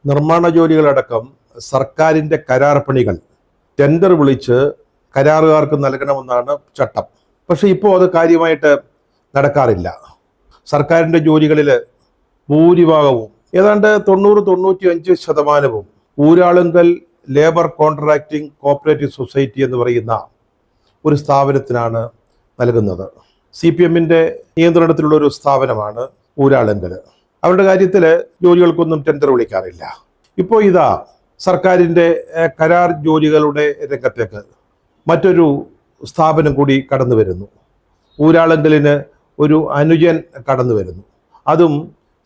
നിർമ്മാണ ജോലികളടക്കം സർക്കാരിൻ്റെ കരാർ പണികൾ ടെൻഡർ വിളിച്ച് കരാറുകാർക്ക് നൽകണമെന്നാണ് ചട്ടം. പക്ഷെ ഇപ്പോൾ അത് കാര്യമായിട്ട് നടക്കാറില്ല. സർക്കാരിൻ്റെ ജോലികളിൽ ഭൂരിഭാഗവും ഏതാണ്ട് 90-95% Uralungal labour contracting cooperative society എന്ന് പറയുന്ന ഒരു സ്ഥാപനത്തിനാണ് നൽകുന്നത്. CPM-ന്റെ നിയന്ത്രണത്തിലുള്ള ഒരു സ്ഥാപനമാണ് ഊരാളുങ്കൽ. അവരുടെ കാര്യത്തിൽ ജോലികൾക്കൊന്നും ടെൻഡർ വിളിക്കാറില്ല. ഇപ്പോൾ ഇതാ സർക്കാരിൻ്റെ കരാർ ജോലികളുടെ രംഗത്തേക്ക് മറ്റൊരു സ്ഥാപനം കൂടി കടന്നു വരുന്നു. ഊരാളുങ്കലിന് ഒരു അനുജൻ കടന്നു വരുന്നു. അതും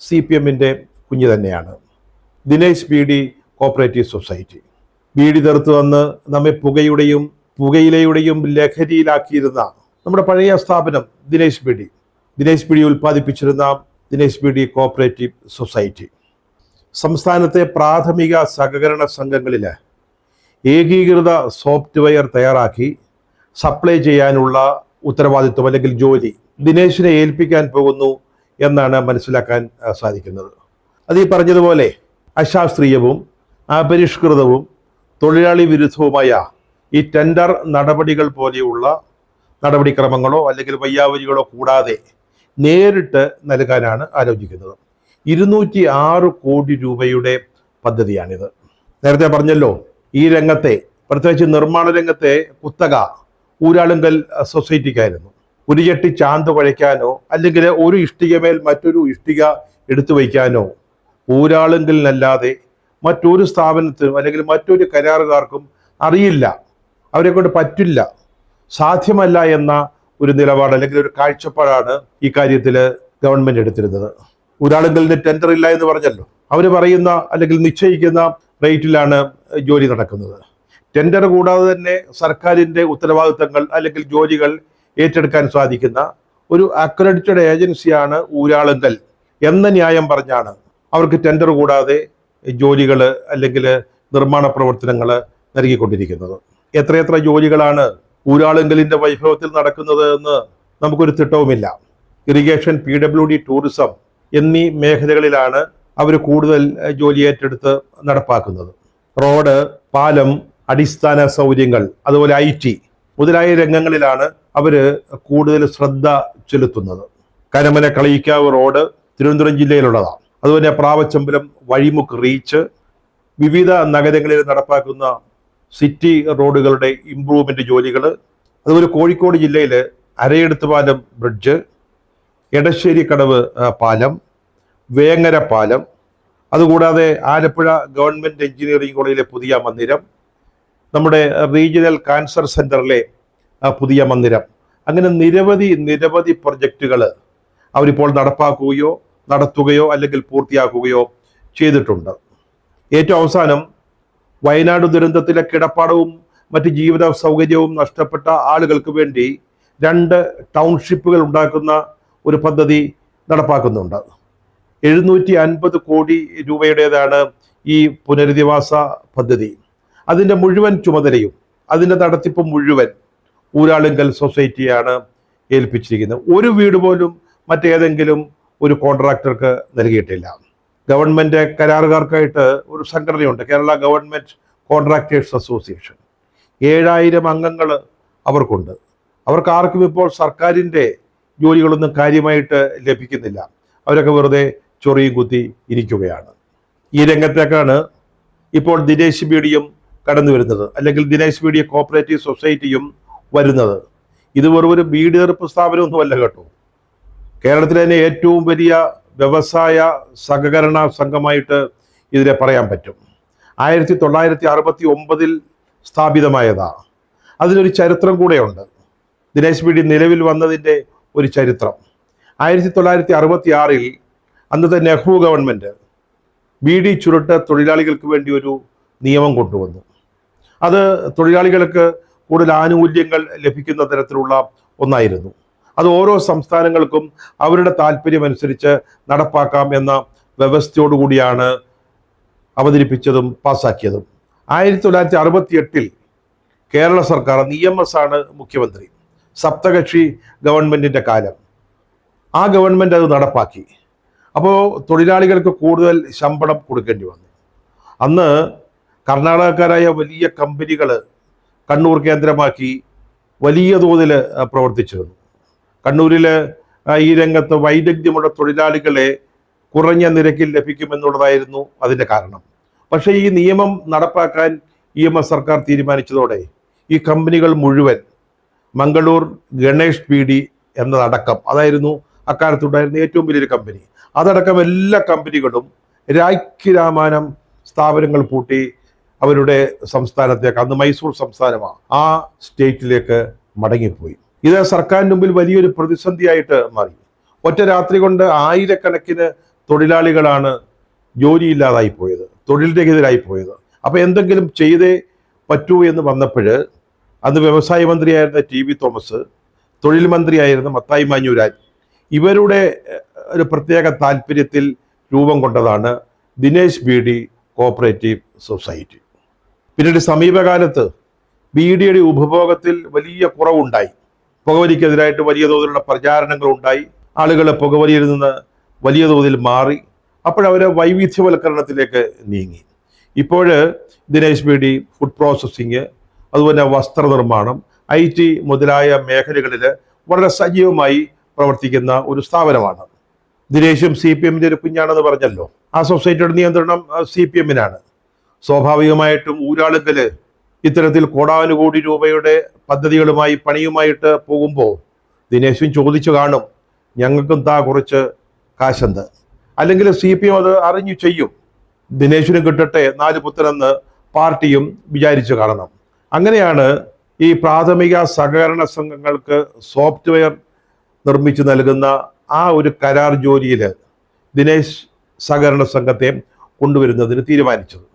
CPM-ന്റെ കുഞ്ഞ് തന്നെയാണ്. Dinesh beedi cooperative society. ബീഡി തെറുത്തു വന്ന് നമ്മെ പുകയിലയുടെയും ലഹരിയിലാക്കിയിരുന്ന നമ്മുടെ പഴയ സ്ഥാപനം ദിനേശ് ബീഡി ഉൽപ്പാദിപ്പിച്ചിരുന്ന ദിനേശ് ബീഡി കോപ്പറേറ്റീവ് സൊസൈറ്റി സംസ്ഥാനത്തെ പ്രാഥമിക സഹകരണ സംഘങ്ങളിൽ ഏകീകൃത സോഫ്റ്റ്വെയർ തയ്യാറാക്കി സപ്ലൈ ചെയ്യാനുള്ള ഉത്തരവാദിത്വം അല്ലെങ്കിൽ ജോലി ദിനേശിനെ ഏൽപ്പിക്കാൻ പോകുന്നു എന്നാണ് മനസ്സിലാക്കാൻ സാധിക്കുന്നത്. അത് ഈ പറഞ്ഞതുപോലെ അശാസ്ത്രീയവും അപരിഷ്കൃതവും തൊഴിലാളി വിരുദ്ധവുമായ ഈ ടെൻഡർ നടപടികൾ പോലെയുള്ള നടപടിക്രമങ്ങളോ അല്ലെങ്കിൽ വയ്യാവലികളോ കൂടാതെ നേരിട്ട് നൽകാനാണ് ആലോചിക്കുന്നത്. 206 കോടി രൂപയുടെ പദ്ധതിയാണിത്. നേരത്തെ പറഞ്ഞല്ലോ, ഈ രംഗത്തെ പ്രത്യേകിച്ച് നിർമ്മാണ രംഗത്തെ കുത്തക ഊരാളുങ്കൽ സൊസൈറ്റിക്കായിരുന്നു. ഒരു ചട്ടി ചാന്ത് കുഴയ്ക്കാനോ അല്ലെങ്കിൽ ഒരു ഇഷ്ടികമേൽ മറ്റൊരു ഇഷ്ടിക എടുത്തു വയ്ക്കാനോ ഊരാളുങ്കലിനല്ലാതെ മറ്റൊരു സ്ഥാപനത്തിനും അല്ലെങ്കിൽ മറ്റൊരു കരാറുകാർക്കും അറിയില്ല. അവരെ കൊണ്ട് പറ്റില്ല, സാധ്യമല്ല എന്ന ഒരു നിലപാട് അല്ലെങ്കിൽ ഒരു കാഴ്ചപ്പാടാണ് ഈ കാര്യത്തിൽ ഗവൺമെന്റ് എടുത്തിരുന്നത്. ഊരാളുങ്കലിന് ടെൻഡർ ഇല്ല എന്ന് പറഞ്ഞല്ലോ. അവർ പറയുന്ന അല്ലെങ്കിൽ നിശ്ചയിക്കുന്ന റേറ്റിലാണ് ജോലി നടക്കുന്നത്. ടെൻഡർ കൂടാതെ തന്നെ സർക്കാരിൻ്റെ ഉത്തരവാദിത്തങ്ങൾ അല്ലെങ്കിൽ ജോലികൾ ഏറ്റെടുക്കാൻ സാധിക്കുന്ന ഒരു അക്രഡിറ്റഡ് ഏജൻസിയാണ് ഊരാളുങ്കൽ എന്ന ന്യായം പറഞ്ഞാണ് അവർക്ക് ടെൻഡർ കൂടാതെ ജോലികൾ അല്ലെങ്കിൽ നിർമ്മാണ പ്രവർത്തനങ്ങൾ നൽകിക്കൊണ്ടിരിക്കുന്നത്. എത്രയെത്ര ജോലികളാണ് ഊരാളുങ്കലിൻ്റെ വൈഭവത്തിൽ നടക്കുന്നത് എന്ന് നമുക്കൊരു തിട്ടവുമില്ല. ഇറിഗേഷൻ, PWD, ടൂറിസം എന്നീ മേഖലകളിലാണ് അവർ കൂടുതൽ ജോലി ഏറ്റെടുത്ത് നടപ്പാക്കുന്നത്. റോഡ്, പാലം, അടിസ്ഥാന സൗകര്യങ്ങൾ, അതുപോലെ IT മുതലായ രംഗങ്ങളിലാണ് അവർ കൂടുതൽ ശ്രദ്ധ ചെലുത്തുന്നത്. കരമന കളയിക്കാവ് റോഡ് തിരുവനന്തപുരം ജില്ലയിലുള്ളതാണ്. അതുപോലെ പ്രാവച്ചമ്പലം വഴിമുക്ക് റീച്ച്, വിവിധ നഗരങ്ങളിൽ നടപ്പാക്കുന്ന സിറ്റി റോഡുകളുടെ ഇംപ്രൂവ്മെന്റ് ജോലികൾ, അതുപോലെ കോഴിക്കോട് ജില്ലയിൽ അരയെടുത്തുപാലം ബ്രിഡ്ജ്, എടശ്ശേരി കടവ് പാലം, വേങ്ങര പാലം, അതുകൂടാതെ ആലപ്പുഴ ഗവൺമെന്റ് എഞ്ചിനീയറിംഗ് കോളേജിലെ പുതിയ മന്ദിരം, നമ്മുടെ റീജിയണൽ ക്യാൻസർ സെന്ററിലെ പുതിയ മന്ദിരം, അങ്ങനെ നിരവധി പ്രൊജക്റ്റുകൾ അവരിപ്പോൾ നടത്തുകയോ അല്ലെങ്കിൽ പൂർത്തിയാക്കുകയോ ചെയ്തിട്ടുണ്ട്. ഏറ്റവും അവസാനം വയനാട് ദുരന്തത്തിലെ കിടപ്പാടവും മറ്റ് ജീവിത സൗകര്യവും നഷ്ടപ്പെട്ട ആളുകൾക്ക് വേണ്ടി 2 ടൗൺഷിപ്പുകൾ ഉണ്ടാക്കുന്ന ഒരു പദ്ധതി നടപ്പാക്കുന്നുണ്ട്. 750 കോടി രൂപയുടേതാണ് ഈ പുനരധിവാസ പദ്ധതി. അതിൻ്റെ മുഴുവൻ ചുമതലയും അതിൻ്റെ നടത്തിപ്പ് മുഴുവൻ ഊരാളുങ്കൽ സൊസൈറ്റിയാണ് ഏൽപ്പിച്ചിരിക്കുന്നത്. ഒരു വീട് പോലും മറ്റേതെങ്കിലും ഒരു കോൺട്രാക്ടർക്ക് നൽകിയിട്ടില്ല. ഗവൺമെന്റ് കരാറുകാർക്കായിട്ട് ഒരു സംഘടനയുണ്ട്, കേരള ഗവൺമെന്റ് കോൺട്രാക്ടേഴ്സ് അസോസിയേഷൻ. 7000 അംഗങ്ങൾ അവർക്കുണ്ട്. അവർക്ക് ആർക്കും ഇപ്പോൾ സർക്കാരിൻ്റെ ജോലികളൊന്നും കാര്യമായിട്ട് ലഭിക്കുന്നില്ല. അവരൊക്കെ വെറുതെ ചൊറിയും കുത്തി ഇരിക്കുകയാണ്. ഈ രംഗത്തേക്കാണ് ഇപ്പോൾ ദിനേശ് ബീഡിയും കടന്നു വരുന്നത്, അല്ലെങ്കിൽ ദിനേശ് ബീഡി കോപ്പറേറ്റീവ് സൊസൈറ്റിയും വരുന്നത്. ഇത് വെറും ഒരു ബീഡി തെറുപ്പ് സ്ഥാപനമൊന്നുമല്ല കേട്ടോ. കേരളത്തിലെ തന്നെ ഏറ്റവും വലിയ വ്യവസായ സഹകരണ സംഘമായിട്ട് ഇതിനെ പറയാൻ പറ്റും. 1969 സ്ഥാപിതമായതാണ്. അതിനൊരു ചരിത്രം കൂടെയുണ്ട്. ദിനേശ് ബീഡി നിലവിൽ വന്നതിൻ്റെ ഒരു ചരിത്രം. 1966 അന്നത്തെ നെഹ്റു ഗവൺമെൻറ് ബീഡി ചുരുട്ട് തൊഴിലാളികൾക്ക് വേണ്ടി ഒരു നിയമം കൊണ്ടുവന്നു. അത് തൊഴിലാളികൾക്ക് കൂടുതൽ ആനുകൂല്യങ്ങൾ ലഭിക്കുന്ന തരത്തിലുള്ള ഒന്നായിരുന്നു. അത് ഓരോ സംസ്ഥാനങ്ങൾക്കും അവരുടെ താല്പര്യമനുസരിച്ച് നടപ്പാക്കാം എന്ന വ്യവസ്ഥയോടുകൂടിയാണ് അവതരിപ്പിച്ചതും പാസാക്കിയതും. 1968 കേരള സർക്കാർ, EMS ആണ് മുഖ്യമന്ത്രി, സപ്തകക്ഷി ഗവൺമെന്റിന്റെ കാലം. ആ ഗവൺമെന്റ് അത് നടപ്പാക്കി. അപ്പോൾ തൊഴിലാളികൾക്ക് കൂടുതൽ ശമ്പളം കൊടുക്കേണ്ടി വന്നു. അന്ന് കർണാടകക്കാരായ വലിയ കമ്പനികൾ കണ്ണൂർ കേന്ദ്രമാക്കി വലിയ തോതിൽ പ്രവർത്തിച്ചിരുന്നു. കണ്ണൂരിൽ ഈ രംഗത്ത് വൈദഗ്ധ്യമുള്ള തൊഴിലാളികളെ കുറഞ്ഞ നിരക്കിൽ ലഭിക്കുമെന്നുള്ളതായിരുന്നു അതിൻ്റെ കാരണം. പക്ഷേ ഈ നിയമം നടപ്പാക്കാൻ സർക്കാർ തീരുമാനിച്ചതോടെ ഈ കമ്പനികൾ മുഴുവൻ മംഗളൂർ ഗണേഷ് ബീഡി എന്നതടക്കം, അതായിരുന്നു അക്കാലത്തുണ്ടായിരുന്ന ഏറ്റവും വലിയൊരു കമ്പനി, അതടക്കം എല്ലാ കമ്പനികളും രാഖിരാമാനം സ്ഥാപനങ്ങൾ പൂട്ടി അവരുടെ സംസ്ഥാനത്തേക്ക്, അന്ന് മൈസൂർ സംസ്ഥാനമാണ്, ആ സ്റ്റേറ്റിലേക്ക് മടങ്ങിപ്പോയി. ഇത് സർക്കാരിന് മുമ്പിൽ വലിയൊരു പ്രതിസന്ധിയായിട്ട് മാറി. ഒറ്റ രാത്രി കൊണ്ട് ആയിരക്കണക്കിന് തൊഴിലാളികളാണ് ജോലിയില്ലാതായി പോയത്, തൊഴിൽ രഹിതരായി പോയത്. അപ്പൊ എന്തെങ്കിലും ചെയ്തേ പറ്റൂ എന്ന് വന്നപ്പോൾ അന്ന് വ്യവസായ മന്ത്രിയായിരുന്ന TV തോമസ്, തൊഴിൽ മന്ത്രിയായിരുന്ന മത്തായി മാഞ്ഞൂരാൻ, ഇവരുടെ ഒരു പ്രത്യേക താല്പര്യത്തിൽ രൂപം കൊണ്ടതാണ് ദിനേശ് ബീഡി കോഓപ്പറേറ്റീവ് സൊസൈറ്റി. പിന്നീട് സമീപകാലത്ത് ബീഡിയുടെ ഉപഭോഗത്തിൽ വലിയ കുറവുണ്ടായി. പുകവലിക്കെതിരായിട്ട് വലിയ തോതിലുള്ള പ്രചാരണങ്ങൾ ഉണ്ടായി. ആളുകൾ പുകവലിയിൽ നിന്ന് വലിയ തോതിൽ മാറി. അപ്പോഴവരെ വൈവിധ്യവൽക്കരണത്തിലേക്ക് നീങ്ങി. ഇപ്പോൾ ദിനേശ് ബീഡി ഫുഡ് പ്രോസസ്സിങ്, അതുപോലെ വസ്ത്രനിർമ്മാണം, IT മുതലായ മേഖലകളിൽ വളരെ സജീവമായി പ്രവർത്തിക്കുന്ന ഒരു സ്ഥാപനമാണ്. ദിനേശും CPM-ന്റെ ഒരു കുഞ്ഞാണെന്ന് പറഞ്ഞല്ലോ. ആ സൊസൈറ്റിയുടെ നിയന്ത്രണം CPM-നാണ്. സ്വാഭാവികമായിട്ടും ഊരാളുങ്കൽ ഇത്തരത്തിൽ കോടാനുകോടി രൂപയുടെ പദ്ധതികളുമായി പണിയുമായിട്ട് പോകുമ്പോൾ ദിനേശും ചോദിച്ചു കാണും, ഞങ്ങൾക്കും താ കുറച്ച് കാശെന്ത്. അല്ലെങ്കിൽ CPM അത് അറിഞ്ഞു ചെയ്യും. ദിനേശിനും കിട്ടട്ടെ 4 പുത്തനെന്ന് പാർട്ടിയും വിചാരിച്ചു കാണണം. അങ്ങനെയാണ് ഈ പ്രാഥമിക സഹകരണ സംഘങ്ങൾക്ക് സോഫ്റ്റ്വെയർ നിർമ്മിച്ചു നൽകുന്ന ആ ഒരു കരാർ ജോലിയിൽ ദിനേശ് സഹകരണ സംഘത്തെ കൊണ്ടുവരുന്നതിന് തീരുമാനിച്ചത്.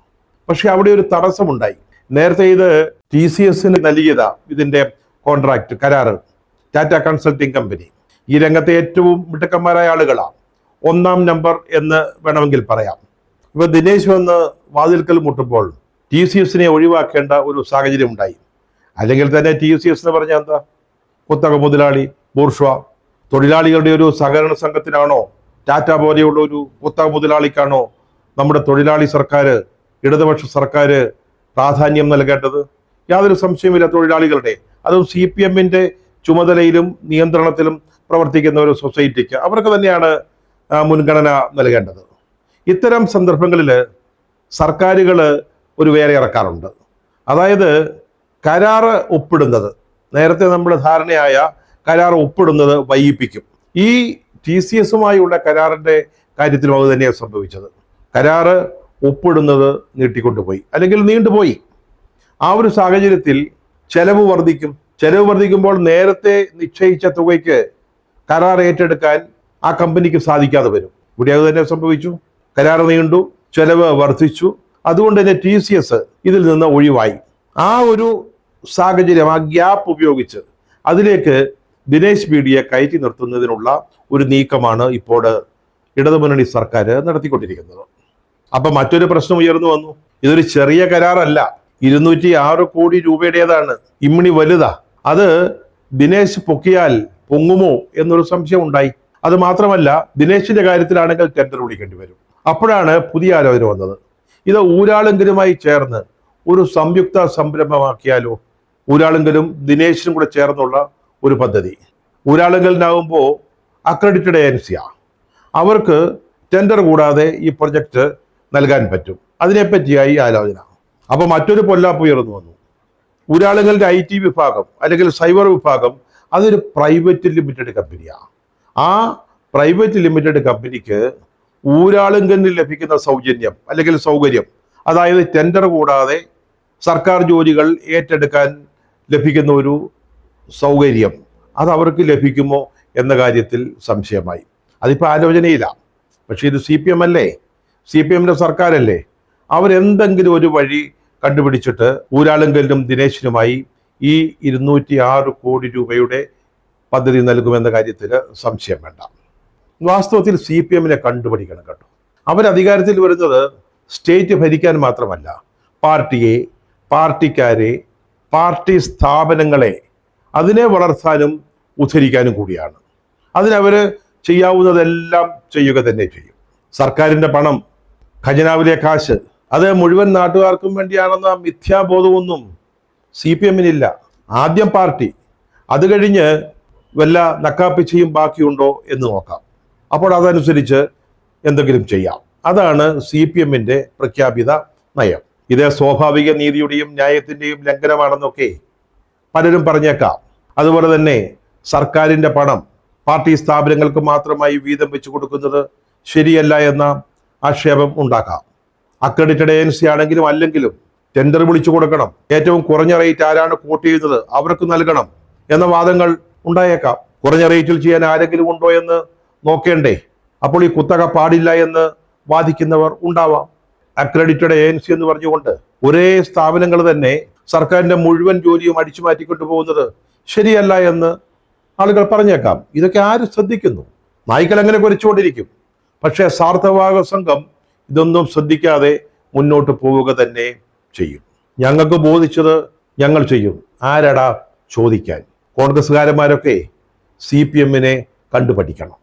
പക്ഷെ അവിടെ ഒരു തടസ്സമുണ്ടായി. നേരത്തെ ഇത് TCS-ന് നൽകിയതാ ഇതിൻ്റെ കോൺട്രാക്ട്, കരാറ്, ടാറ്റ കൺസൾട്ടിംഗ് കമ്പനി. ഈ രംഗത്തെ ഏറ്റവും മിടുക്കന്മാരായ ആളുകളാണ്, 1-ാം നമ്പർ എന്ന് വേണമെങ്കിൽ പറയാം. ഇപ്പൊ ദിനേശ് വന്ന് വാതിൽക്കൽ മുട്ടുമ്പോൾ TCS-നെ ഒഴിവാക്കേണ്ട ഒരു സാഹചര്യം ഉണ്ടായി. അല്ലെങ്കിൽ തന്നെ TCS എന്ന് പറഞ്ഞാൽ എന്താ? കുത്തക മുതലാളി, ബൂർഷ്വ. തൊഴിലാളികളുടെ ഒരു സഹകരണ സംഘത്തിനാണോ, ടാറ്റ പോലെയുള്ള ഒരു കുത്തക മുതലാളിക്കാണോ നമ്മുടെ തൊഴിലാളി സർക്കാർ, ഇടതുപക്ഷ സർക്കാർ പ്രാധാന്യം നൽകേണ്ടത്? യാതൊരു സംശയമില്ല. തൊഴിലാളികളുടെ, അതും CPM-ന്റെ ചുമതലയിലും നിയന്ത്രണത്തിലും പ്രവർത്തിക്കുന്ന ഒരു സൊസൈറ്റിക്ക് അവർക്ക് തന്നെയാണ് മുൻഗണന നൽകേണ്ടത്. ഇത്തരം സന്ദർഭങ്ങളിൽ സർക്കാരുകൾ ഒരു വേറെ ഇറക്കാറുണ്ട്. അതായത് കരാറ് ഒപ്പിടുന്നത്, നേരത്തെ നമ്മൾ ധാരണയായ കരാർ ഒപ്പിടുന്നത് വൈകിപ്പിക്കും. ഈ TCS-ുമായുള്ള കരാറിൻ്റെ കാര്യത്തിലും അത് തന്നെയാണ് സംഭവിച്ചത്. കരാറ് ഒപ്പിടുന്നത് നീട്ടിക്കൊണ്ടുപോയി, അല്ലെങ്കിൽ നീണ്ടുപോയി. ആ ഒരു സാഹചര്യത്തിൽ ചെലവ് വർദ്ധിക്കും. ചെലവ് വർദ്ധിക്കുമ്പോൾ നേരത്തെ നിശ്ചയിച്ച തുകയ്ക്ക് കരാർ ഏറ്റെടുക്കാൻ ആ കമ്പനിക്ക് സാധിക്കാതെ വരും. ഇവിടെ അത് തന്നെ സംഭവിച്ചു. കരാർ നീണ്ടു, ചെലവ് വർദ്ധിച്ചു. അതുകൊണ്ട് തന്നെ TCS ഇതിൽ നിന്ന് ഒഴിവായി. ആ ഒരു സാഹചര്യം, ആ ഗ്യാപ്പ് ഉപയോഗിച്ച് അതിലേക്ക് ദിനേശ് ബീഡിയെ കയറ്റി നിർത്തുന്നതിനുള്ള ഒരു നീക്കമാണ് ഇപ്പോൾ ഇടതുമുന്നണി സർക്കാർ നടത്തിക്കൊണ്ടിരിക്കുന്നത്. അപ്പൊ മറ്റൊരു പ്രശ്നം ഉയർന്നു വന്നു. ഇതൊരു ചെറിയ കരാറല്ല, 206 കോടി രൂപയുടേതാണ്. ഇമ്മിണി വലുതാ. അത് ദിനേശ് പൊക്കിയാൽ പൊങ്ങുമോ എന്നൊരു സംശയം ഉണ്ടായി. അത് മാത്രമല്ല, ദിനേശിന്റെ കാര്യത്തിലാണെങ്കിൽ ടെൻഡർ വിളിക്കേണ്ടി വരും. അപ്പോഴാണ് പുതിയ ആലോചന വന്നത്. ഇത് ഊരാളുങ്കലുമായി ചേർന്ന് ഒരു സംയുക്ത സംരംഭമാക്കിയാലോ? ഊരാളുങ്കലും ദിനേശിനും കൂടെ ചേർന്നുള്ള ഒരു പദ്ധതി. ഊരാളുങ്കലിനാകുമ്പോൾ അക്രഡിറ്റഡ് ഏജൻസിയാണ്, അവർക്ക് ടെൻഡർ കൂടാതെ ഈ പ്രൊജക്റ്റ് നൽകാൻ പറ്റും. അതിനെപ്പറ്റിയായി ആലോചന. അപ്പോൾ മറ്റൊരു പൊല്ലാപ്പ് ഉയർന്നു വന്നു. ഊരാളുങ്കലിൻ്റെ IT വിഭാഗം അല്ലെങ്കിൽ സൈബർ വിഭാഗം അതൊരു പ്രൈവറ്റ് ലിമിറ്റഡ് കമ്പനിയാണ്. ആ പ്രൈവറ്റ് ലിമിറ്റഡ് കമ്പനിക്ക് ഊരാളുങ്കലിന് ലഭിക്കുന്ന സൗജന്യം അല്ലെങ്കിൽ സൗകര്യം, അതായത് ടെൻഡർ കൂടാതെ സർക്കാർ ജോലികൾ ഏറ്റെടുക്കാൻ ലഭിക്കുന്ന ഒരു സൗകര്യം, അത് അവർക്ക് ലഭിക്കുമോ എന്ന കാര്യത്തിൽ സംശയമായി. അതിപ്പോൾ ആലോചനയില്ല. പക്ഷേ ഇത് CPM അല്ലേ, CPM-ന്റെ സർക്കാരല്ലേ, അവരെന്തെങ്കിലും ഒരു വഴി കണ്ടുപിടിച്ചിട്ട് ഊരാളുങ്കലിനും ദിനേശിനുമായി ഈ 206 കോടി രൂപയുടെ പദ്ധതി നൽകുമെന്ന കാര്യത്തിൽ സംശയം വേണ്ട. വാസ്തവത്തിൽ CPM-നെ കണ്ടുപിടിക്കണം കേട്ടോ. അവരധികാരത്തിൽ വരുന്നത് സ്റ്റേറ്റ് ഭരിക്കാൻ മാത്രമല്ല, പാർട്ടിയെ, പാർട്ടിക്കാരെ, പാർട്ടി സ്ഥാപനങ്ങളെ അതിനെ വളർത്താനും ഉദ്ധരിക്കാനും കൂടിയാണ്. അതിനവർ ചെയ്യാവുന്നതെല്ലാം ചെയ്യുക തന്നെ ചെയ്യും. സർക്കാരിൻ്റെ പണം, ഖജനാവിലെ കാശ് അത് മുഴുവൻ നാട്ടുകാർക്കും വേണ്ടിയാണെന്ന മിഥ്യാബോധമൊന്നും CPM-നില്ല. ആദ്യം പാർട്ടി, അത് കഴിഞ്ഞ് വല്ല നക്കാപ്പിച്ചയും ബാക്കിയുണ്ടോ എന്ന് നോക്കാം. അപ്പോൾ അതനുസരിച്ച് എന്തെങ്കിലും ചെയ്യാം. അതാണ് CPM-ന്റെ പ്രഖ്യാപിത നയം. ഇത് സ്വാഭാവിക നീതിയുടെയും ന്യായത്തിന്റെയും ലംഘനമാണെന്നൊക്കെ പലരും പറഞ്ഞേക്കാം. അതുപോലെ തന്നെ സർക്കാരിന്റെ പണം പാർട്ടി സ്ഥാപനങ്ങൾക്ക് മാത്രമായി വീതം വെച്ചു കൊടുക്കുന്നത് ശരിയല്ല എന്ന ആക്ഷേപം ഉണ്ടാക്കാം. അക്രഡിറ്റഡ് ഏജൻസി ആണെങ്കിലും അല്ലെങ്കിലും ടെൻഡർ വിളിച്ചു കൊടുക്കണം, ഏറ്റവും കുറഞ്ഞ റേറ്റ് ആരാണ് കോട്ട് ചെയ്യുന്നത് അവർക്ക് നൽകണം എന്ന വാദങ്ങൾ ഉണ്ടായേക്കാം. കുറഞ്ഞ റേറ്റിൽ ചെയ്യാൻ ആരെങ്കിലും ഉണ്ടോ എന്ന് നോക്കേണ്ടേ? അപ്പോൾ ഈ കുത്തക പാടില്ല എന്ന് വാദിക്കുന്നവർ ഉണ്ടാവാം. അക്രഡിറ്റഡ് ഏജൻസി എന്ന് പറഞ്ഞുകൊണ്ട് ഒരേ സ്ഥാപനങ്ങൾ തന്നെ സർക്കാരിന്റെ മുഴുവൻ ജോലിയും അടിച്ചു മാറ്റിക്കൊണ്ടു പോകുന്നത് ശരിയല്ല എന്ന് ആളുകൾ പറഞ്ഞേക്കാം. ഇതൊക്കെ ആര് ശ്രദ്ധിക്കുന്നു? നായ്ക്കൾ അങ്ങനെ കുരച്ചുകൊണ്ടിരിക്കും. പക്ഷേ സാർത്ഥവാഹ സംഘം ഇതൊന്നും ശ്രദ്ധിക്കാതെ മുന്നോട്ട് പോവുക തന്നെ ചെയ്യും. ഞങ്ങൾക്ക് ബോധിച്ചത് ഞങ്ങൾ ചെയ്യും, ആരടാ ചോദിക്കാൻ? കോൺഗ്രസ്സുകാരന്മാരൊക്കെ CPM-നെ കണ്ടുപഠിക്കണം.